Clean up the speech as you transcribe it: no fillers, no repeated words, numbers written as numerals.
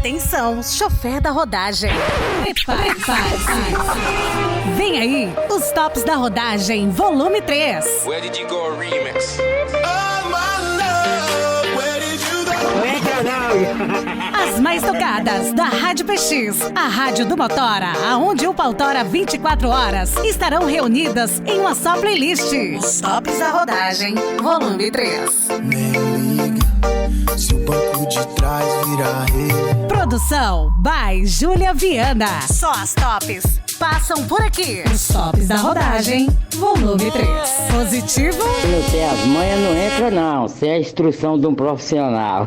Atenção, chofer da rodagem. Prepare-se. Vem aí, os tops da rodagem, volume 3. Where did you go remix? As mais tocadas da Rádio PX, a rádio do Motora, aonde o Pautora 24 horas estarão reunidas em uma só playlist. Os tops da rodagem, volume 3. Nem liga se o banco de trás virar rei. Produção by Júlia Viana. Só as tops passam por aqui. Os tops da rodagem, volume 3. Positivo? Não tem as manhas, não entra não. Isso é a instrução de um profissional.